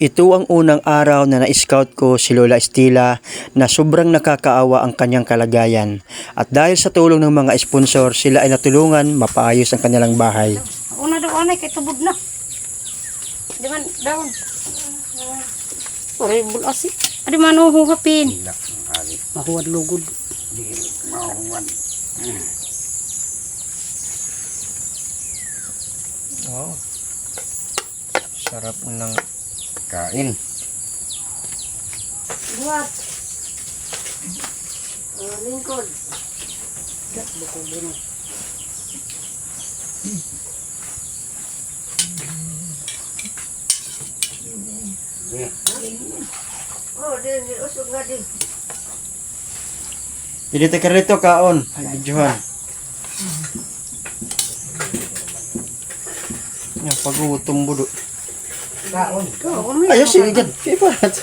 Ito ang unang araw na na-scout ko si Lola Estila na sobrang nakakaawa ang kanyang kalagayan. At dahil sa tulong ng mga sponsor, sila ay natulungan mapaayos ang kanilang bahay. Una daw anay kay tubod na. Di man daw. Horrible asi. Adi man uhupin. Mahuwad lugod. Mahuwan. Wow. Sarap ng Kain. Buat. Lingkod. Oh, din usog nga din. Dito ka rito kaon. Ay, videohan. Yan, pag-utom budo. Kaon. Ayaw, sige dyan. Kaya parat.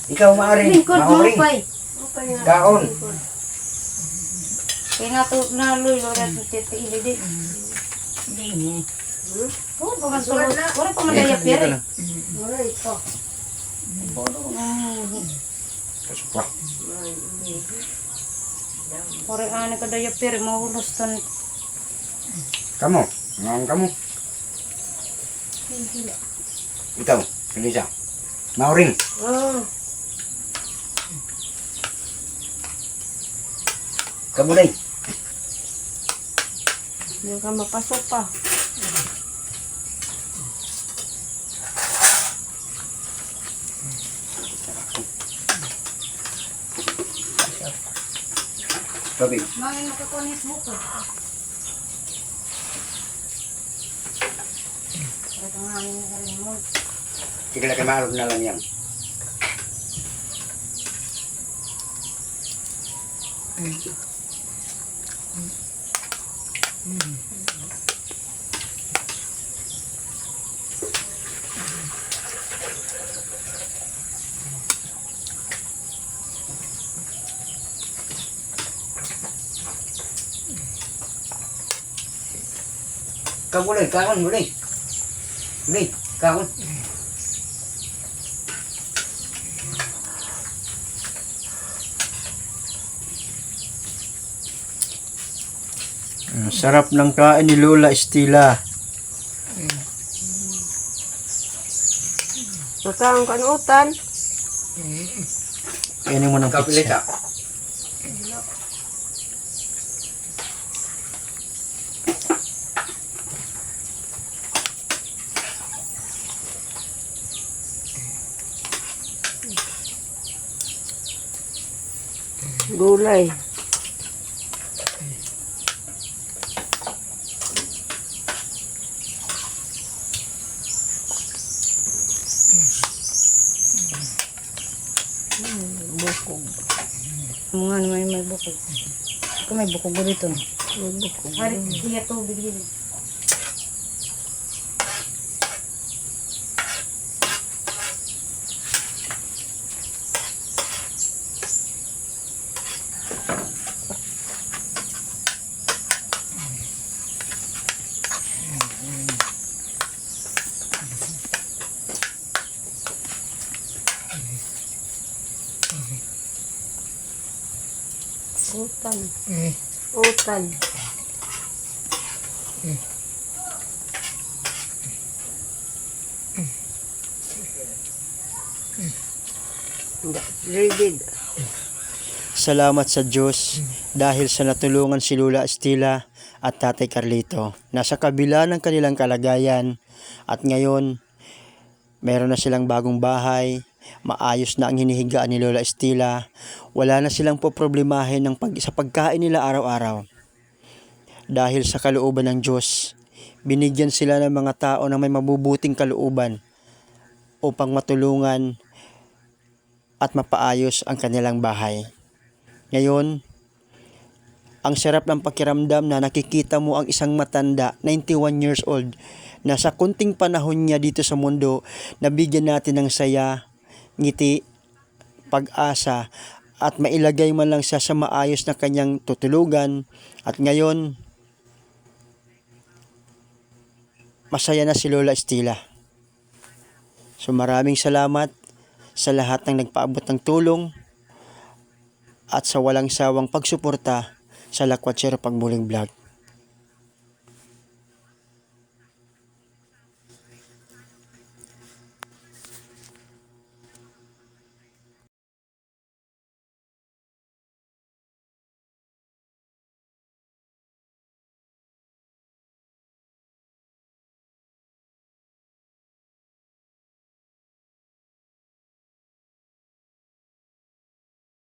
Ikaw maaring. Lingkod mo Maaring. pay. Kaon. Kaya nga to naluy lorat ni Tete Ilidi. Oh, pamasulod. Wala pa man daya pere. Wala ito. Kasupa. Ore ane ka daya pere mahulos ton. Kamu. Ngawang kamu. Ikaw. Pilisa. Mauring. Oh, Kamu day. hindi ka mapasok pa. Tabi. Mangin makakunis buko. Ito nga ang halimon. Sige lang kamarog na lang yan. Kau boleh, kawan boleh. Boleh, kawan. Sarap ng kain ni Lola Estila. Matang kanutan. Kainin mo ng Kau pilih pizza. tak? Gulay. Bukog. Mga naman may bukog. Ito may bukog dito. May bukog. Hari, siya tubig dito. Utan. Utan. Rigid. Salamat sa Diyos dahil sa natulungan si Lola Estila at Tatay Carlito. Nasa kabila ng kanilang kalagayan at ngayon meron na silang bagong bahay, maayos na ang hinihigaan ni Lola Estila, wala na silang poproblemahin sa pagkain nila araw-araw. Dahil sa kalooban ng Diyos, binigyan sila ng mga tao na may mabubuting kalooban upang matulungan at mapaayos ang kanilang bahay. Ngayon, ang sarap ng pakiramdam na nakikita mo ang isang matanda, 91 years old, na sa kunting panahon niya dito sa mundo, nabigyan natin ng saya, ngiti, pag-asa, at mailagay man lang siya sa maayos na kanyang tutulugan. At ngayon, masaya na si Lola Estila. So maraming salamat sa lahat ng nagpaabot ng tulong at sa walang sawang pagsuporta sa Lakwatsero Pagmuling Vlog.